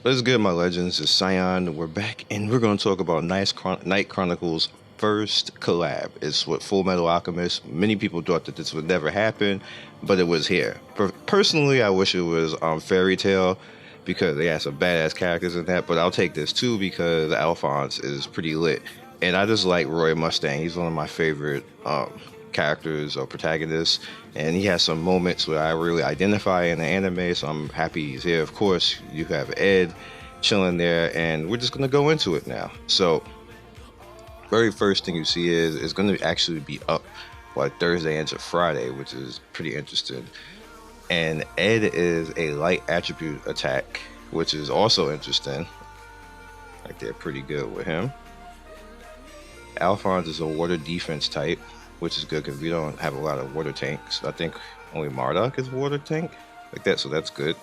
What's good, my legends? It's Scion. We're back, and we're going to talk about Night Chronicles' first collab. It's with Full Metal Alchemist. Many people thought that this would never happen, but it was here. Personally, I wish it was Fairy Tail because they had some badass characters in that, but I'll take this too because Alphonse is pretty lit. And I just like Roy Mustang. He's one of my favorite characters or protagonists, and he has some moments where I really identify in the anime, so I'm happy he's here. Of course, you have Ed chilling there, and we're just gonna go into it now. So, very first thing you see is it's gonna actually be up like Thursday into Friday, which is pretty interesting. And Ed is a light attribute attack, which is also interesting. Like they're pretty good with him. Alphonse is a water defense type, which is good because we don't have a lot of water tanks. I think only Marduk is water tank like that, so that's good.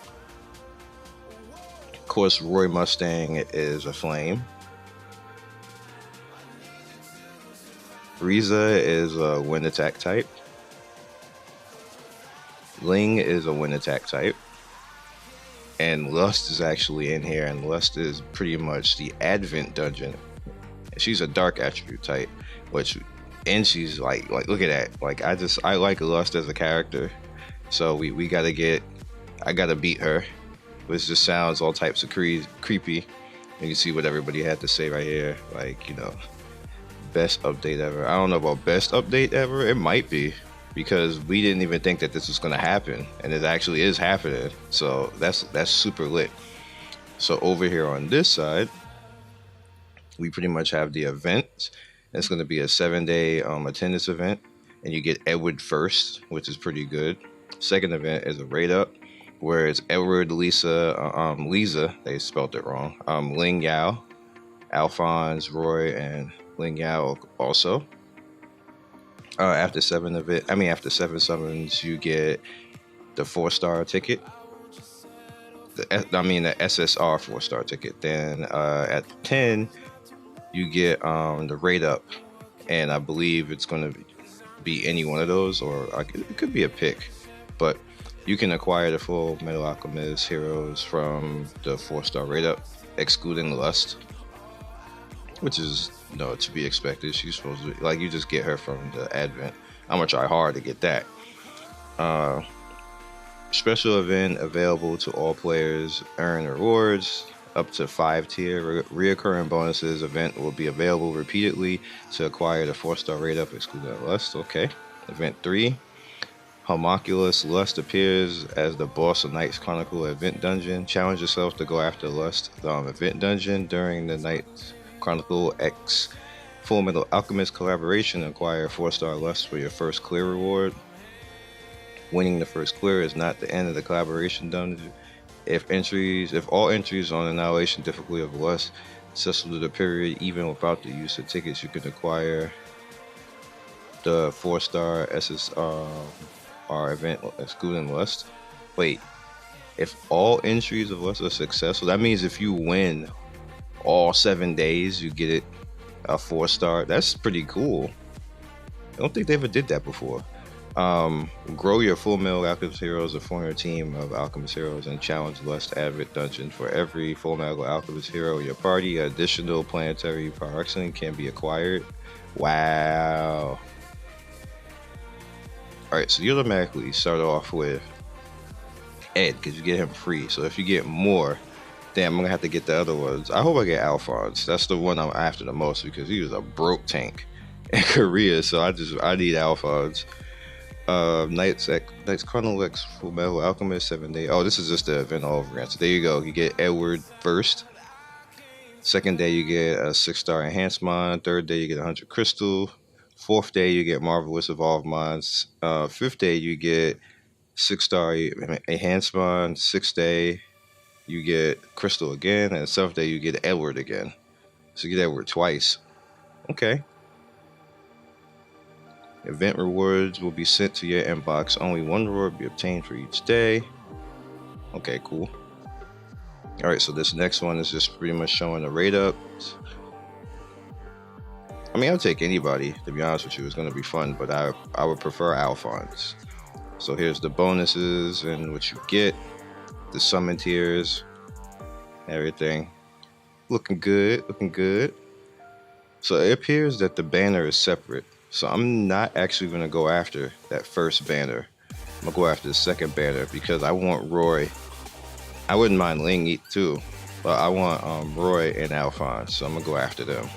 Of course, Roy Mustang is a flame. Riza is a wind attack type. Ling is a wind attack type. And Lust is actually in here, and Lust is pretty much the Advent dungeon. She's a dark attribute type, which, and she's like look at that. Like I like Lust as a character, so we gotta I gotta beat her, which just sounds all types of creepy. And you see what everybody had to say right here, like, you know, best update ever. I don't know about best update ever. It might be because we didn't even think that this was gonna happen, and it actually is happening. So that's super lit. So over here on this side, we pretty much have the event. It's going to be a 7-day attendance event, and you get Edward first, which is pretty good. Second event is a raid up, where it's Edward, Lisa, they spelled it wrong, Ling Yao, Alphonse, Roy, and Ling Yao also. After 7 summons, you get the 4-star ticket. The SSR 4-star ticket. Then at 10, you get the rate up, and I believe it's going to be any one of those, or it could be a pick, but you can acquire the Full Metal Alchemist heroes from the 4-star rate up, excluding Lust, which is to be expected. She's supposed to you just get her from the Advent. I'm gonna try hard to get that. Special event available to all players. Earn rewards up to 5 tier reoccurring bonuses. Event will be available repeatedly to acquire the 4-star rate up, excluding Lust. Okay. Event 3. Homunculus Lust appears as the boss of Knights Chronicle event dungeon. Challenge yourself to go after Lust event dungeon during the Knights Chronicle X Full Metal Alchemist collaboration. Acquire 4-star Lust for your first clear reward. Winning the first clear is not the end of the collaboration dungeon. If all entries on Annihilation difficulty of Lust successful to the period, even without the use of tickets, you can acquire the 4-star SSR event excluding Lust. Wait, if all entries of Lust are successful, that means if you win all 7 days, you get it a 4-star. That's pretty cool. I don't think they ever did that before. Grow your Full Metal Alchemist heroes, or form your team of Alchemist heroes, and challenge Lust Advent dungeon. For every Full Metal Alchemist hero in your party, additional planetary pyroxene can be acquired. Wow. Alright, so you automatically start off with Ed, because you get him free. So if you get more, damn, I'm gonna have to get the other ones. I hope I get Alphonse. That's the one I'm after the most, because he was a broke tank in Korea, so I need Alphonse. Knights Chronicle X Full Metal Alchemist 7-day. Oh, this is just the event all over again. So there you go. You get Edward first. Second day you get a 6-star enhancement. Third day you get 100 crystal. Fourth day you get marvelous evolved mons. Fifth day you get 6-star enhancement. Sixth day you get crystal again, and seventh day you get Edward again. So you get Edward twice. Okay. Event rewards will be sent to your inbox. Only 1 reward will be obtained for each day. Okay, cool. Alright, so this next one is just pretty much showing the rate ups. I mean, I'll take anybody, to be honest with you. It's going to be fun, but I would prefer Alphonse. So here's the bonuses and what you get. The summon tiers. Everything looking good, looking good. So it appears that the banner is separate. So I'm not actually going to go after that first banner. I'm going to go after the second banner because I want Roy. I wouldn't mind Ling too, but I want Roy and Alphonse. So I'm going to go after them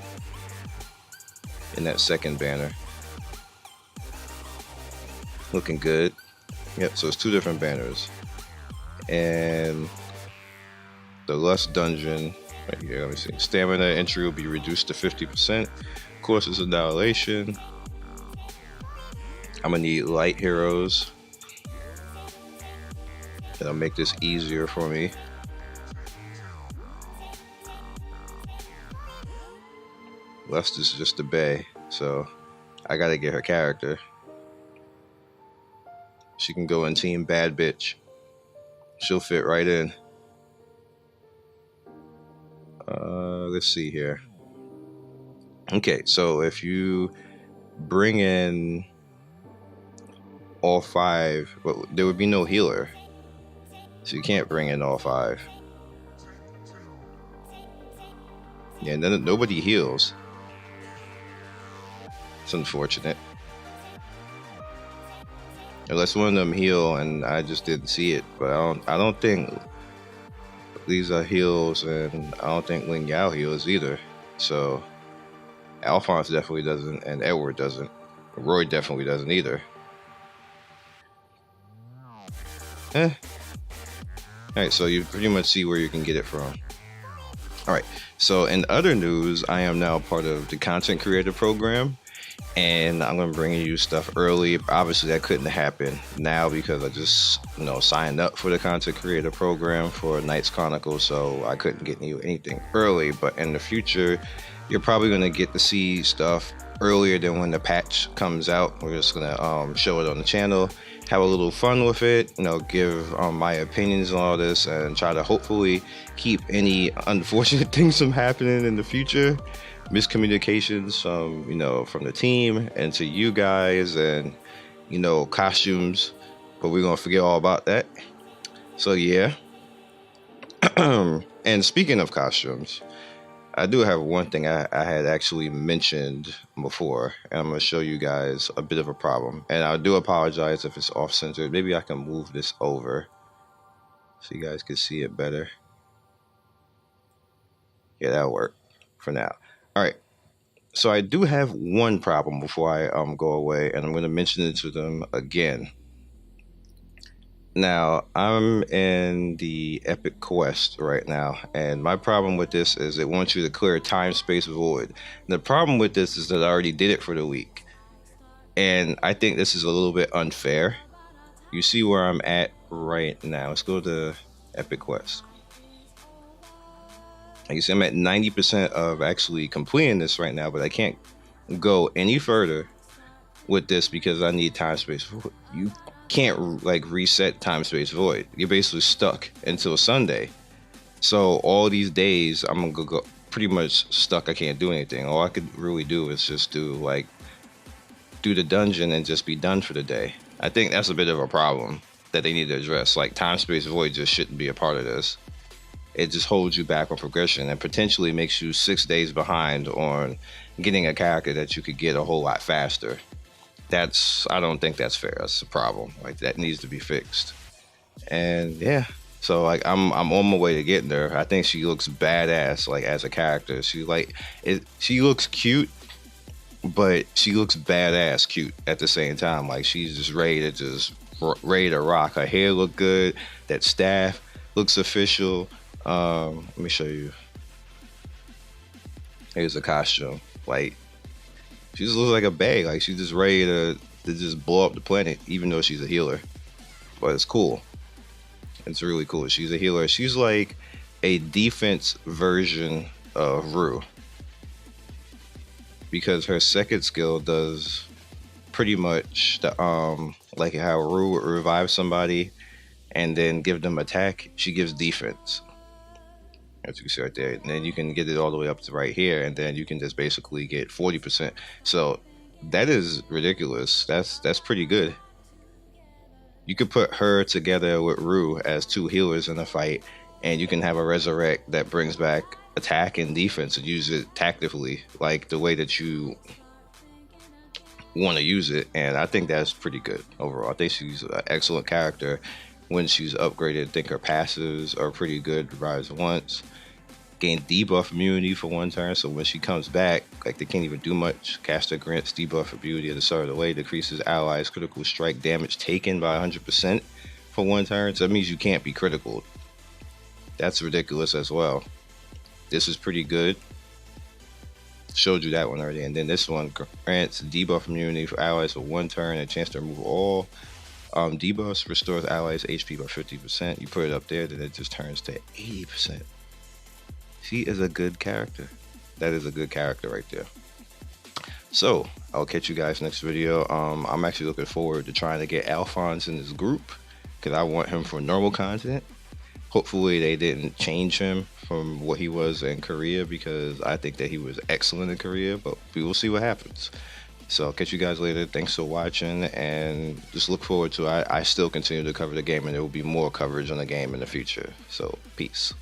in that second banner. Looking good. Yep, so it's 2 different banners. And the Lust Dungeon, right here, let me see. Stamina entry will be reduced to 50%. Courses of Dilation. I'm gonna need light heroes. That'll make this easier for me. Lust is just a bae, so I gotta get her character. She can go in Team Bad Bitch. She'll fit right in. Let's see here. Okay, so if you bring in all 5, but there would be no healer. So you can't bring in all 5. Yeah, and then nobody heals. It's unfortunate. Unless one of them heal and I just didn't see it, but I don't think these are heals, and I don't think Ling Yao heals either. So Alphonse definitely doesn't, and Edward doesn't. Roy definitely doesn't either. Alright, so you pretty much see where you can get it from. Alright, so in other news, I am now part of the content creator program, and I'm going to bring you stuff early. Obviously, that couldn't happen now because I just, signed up for the content creator program for Knights Chronicle, so I couldn't get you anything early. But in the future, you're probably going to get to see stuff earlier than when the patch comes out. We're just going to show it on the channel, have a little fun with it, give my opinions on all this, and try to hopefully keep any unfortunate things from happening in the future. Miscommunications from the team and to you guys, and costumes, but we're gonna forget all about that. So yeah. And speaking of costumes, I do have one thing I had actually mentioned before, and I'm gonna show you guys a bit of a problem, and I do apologize if it's off-centered. Maybe I can move this over so you guys can see it better. Yeah, that'll work for now. All right, so I do have one problem before I go away, and I'm going to mention it to them again. Now, I'm in the Epic Quest right now, and my problem with this is it wants you to clear time-space void. And the problem with this is that I already did it for the week, and I think this is a little bit unfair. You see where I'm at right now. Let's go to Epic Quest. Like you see, I'm at 90% of actually completing this right now, but I can't go any further with this because I need time space void. You can't reset time space void. You're basically stuck until Sunday. So all these days I'm gonna go pretty much stuck. I can't do anything. All I could really do is just do the dungeon and just be done for the day. I think that's a bit of a problem that they need to address. Like, time space void just shouldn't be a part of this. It just holds you back on progression and potentially makes you 6 days behind on getting a character that you could get a whole lot faster. I don't think that's fair. That's a problem. That needs to be fixed. And yeah, so I'm on my way to getting there. I think she looks badass as a character. She looks cute, but she looks badass cute at the same time. She's just ready to rock. Her hair look good. That staff looks official. Let me show you. Here's a costume. She just looks like a bae. She's just ready to just blow up the planet, even though she's a healer. But it's cool. It's really cool. She's a healer. She's like a defense version of Rue, because her second skill does pretty much like how Rue would revive somebody and then give them attack. She gives defense. As you can see right there, and then you can get it all the way up to right here, and then you can just basically get 40%. So that is ridiculous. That's pretty good. You could put her together with Rue as 2 healers in a fight, and you can have a resurrect that brings back attack and defense and use it tactically, like the way that you want to use it. And I think that's pretty good overall. I think she's an excellent character. When she's upgraded, I think her passives are pretty good. Rise once, gain debuff immunity for 1 turn, so when she comes back, like, they can't even do much. Caster grants debuff immunity at the start of the way, decreases allies critical strike damage taken by 100% for 1 turn, so that means you can't be critical. That's ridiculous as well. This is pretty good. Showed you that one already. And then this one grants debuff immunity for allies for 1 turn and a chance to remove all debuffs, restores allies HP by 50%. You put it up there, then it just turns to 80%. She is a good character. That is a good character right there. So I'll catch you guys next video. I'm actually looking forward to trying to get Alphonse in this group because I want him for normal content. Hopefully they didn't change him from what he was in Korea, because I think that he was excellent in Korea, but we will see what happens. So I'll catch you guys later. Thanks for watching, and just look forward to I still continue to cover the game, and there will be more coverage on the game in the future. So peace.